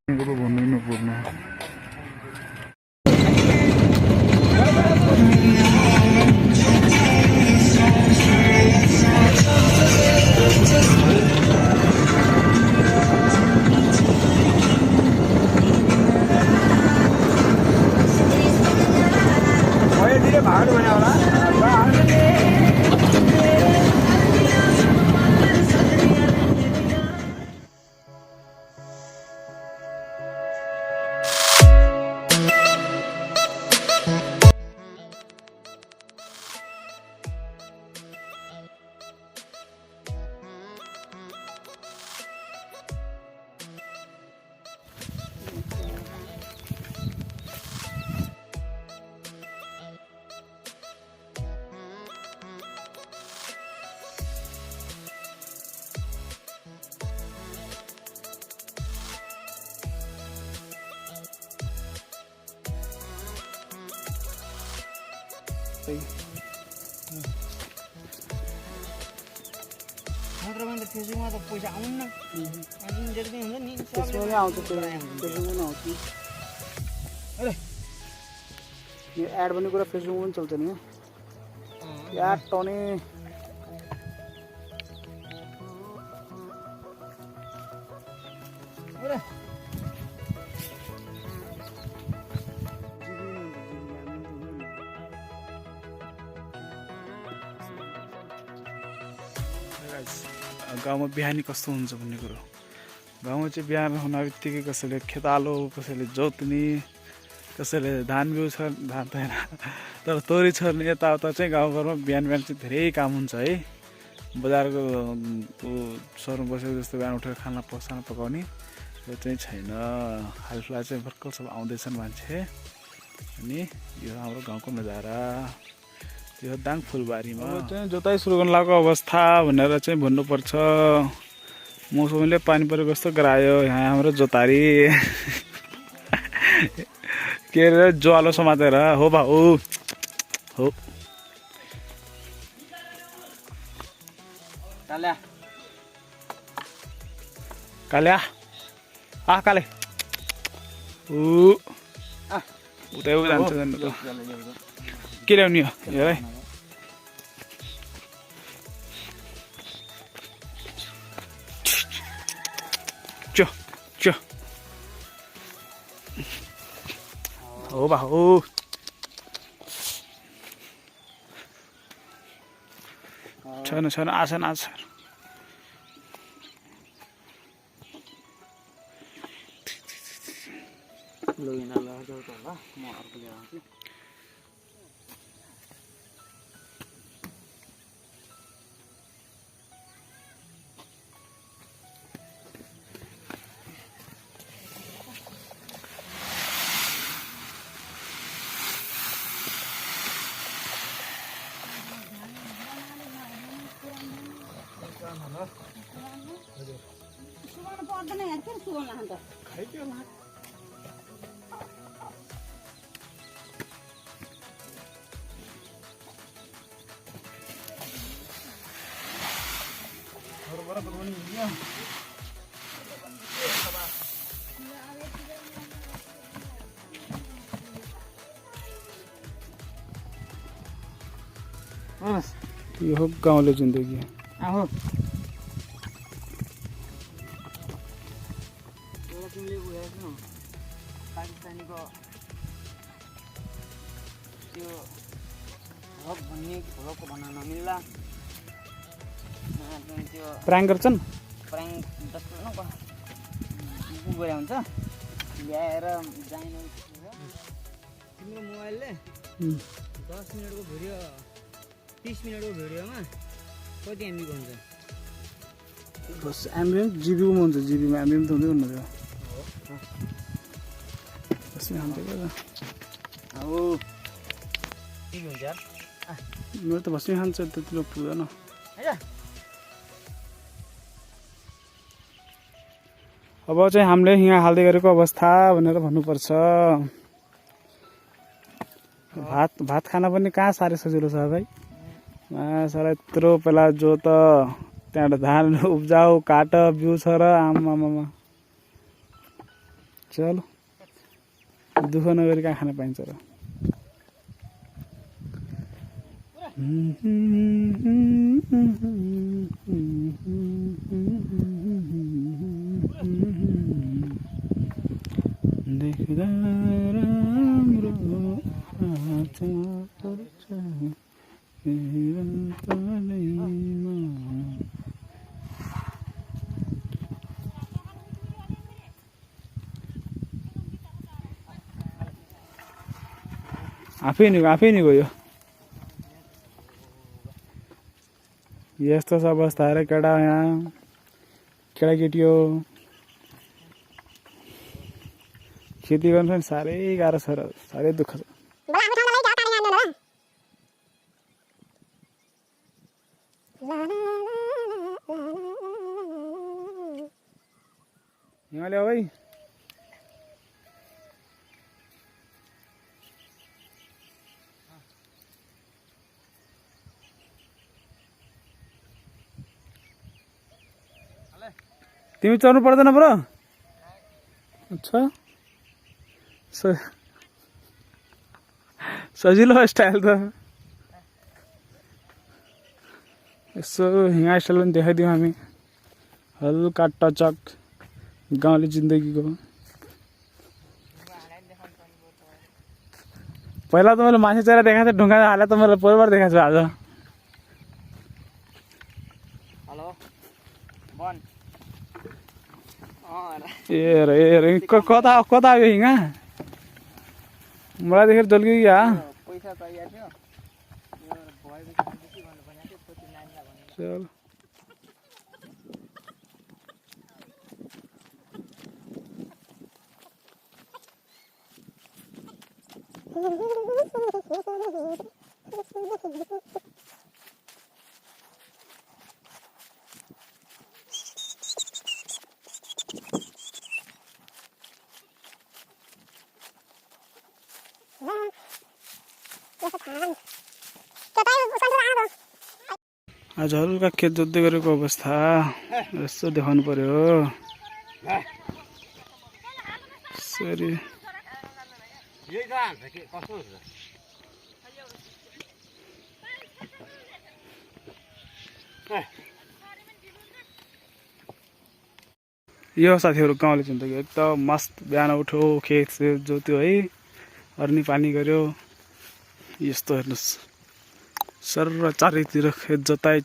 भन्नु नपर्ने मात्र फेसबुकमा त पैसा आउन्न अनि डेट पनि हुन्छ नि त्यसमा आउँछ फेसबुकमा आउँछ अरे यो एड भन्ने कुरा फेसबुकमा पनि चल्छ नि यार टने अरे गाउँमा बिहानी कस्तो हुन्छ भन्ने कुरो गाउँमा चाहिँ बिहान हुन बित्तिकै कसैले खेतालो कसैले जोत्ने कसैले धान बिउ छ धान त होइन तर तोरी छर्ने यताउता चाहिँ गाउँघरमा बिहान बिहान चाहिँ धेरै काम हुन्छ है बजारको सहरमा बसेको जस्तो बिहान उठेर खाना पकाउने यो चाहिँ छैन हालफिलहाल चाहिँ भर्खर सब आउँदैछन् मान्छे अनि यो हाम्रो गाउँको नजारा यो दाङ फुलबारीमा चाहिँ जोताइ सुरु गर्न लागेको अवस्था भनेर चाहिँ भन्नुपर्छ मौसमले पानी परेको जस्तो गरायो यहाँ हाम्रो जोतारी के अरे ज्वालो समातेर हो भाउ हो काल्या आ काले उतै जान्छ जानु त के ल्याउने हो है चो चो हो बा हो छैन छैन आछन् आछन् यो हो गाउँले जिन्दगी आहो पाकिस्तानीको त्यो भ्लग भन्ने भ्लगको भन्न नमिल्ला त्यो प्राङ गर्छन् प्राङ जस्तो न गरे हुन्छ ल्याएर जाइन तिम्रो मोबाइलले 10 मिनटको भिडियो 30 मिनटको भिडियोमा कति एमबीको हुन्छ बस एमबी जिबीमा हुन्छ जिबीमा एमबी त हुँदै हुन्न बसमै हाल्दै गर्दा अब के हुन्छ यार मेरो त बसमै खान्छ त्यतिलो पुग्दैन अब चाहिँ हामीले यहाँ हाल्दै गरेको अवस्था भनेर भन्नुपर्छ भात खाना पनि कहाँ साह्रै सजिलो छ भाइ साह्रै यत्रो पहिला जोत त्यहाँबाट धान उब्जाऊ काट बिउ छ र आमामा चलो दुःख नगरी कहाँ खान पाइन्छ र देख्दा राम्रो आफै नि गयो यस्तो छ अवस्था रे केटा यहाँ केटाकेटी हो खेती गर्नु पनि साह्रै गाह्रो छ र साह्रै दुःख छ हिमालय हो भाइ तिमी चढ्नु पर्दैन ब्रो अच्छा सजिलो स्टाइल त यसो हिँगा स्टाइल पनि देखाइदिउँ हामी हल्का टचक गाउँले जिन्दगीको पहिला त मैले मान्छे चरा देखाएको थिएँ ढुङ्गा हाले त मैले पहिलोबार देखाएको छु आज हेलो बन ए कता कता आयो हिँगा मलाई देखेर जल्की क्या पैसा चाहिएको थियो चल आज हल्का खेत जोत्दै गरेको अवस्था यसो देखाउनु पर्यो सरी यो साथीहरु गाउँले जिन्दगी एकदम मस्त बिहान उठ्यो खेत जोत्यो है अर्नी पानी गर्यो यस्तो हेर्नुस् सर चारैतिर खेत जोताइ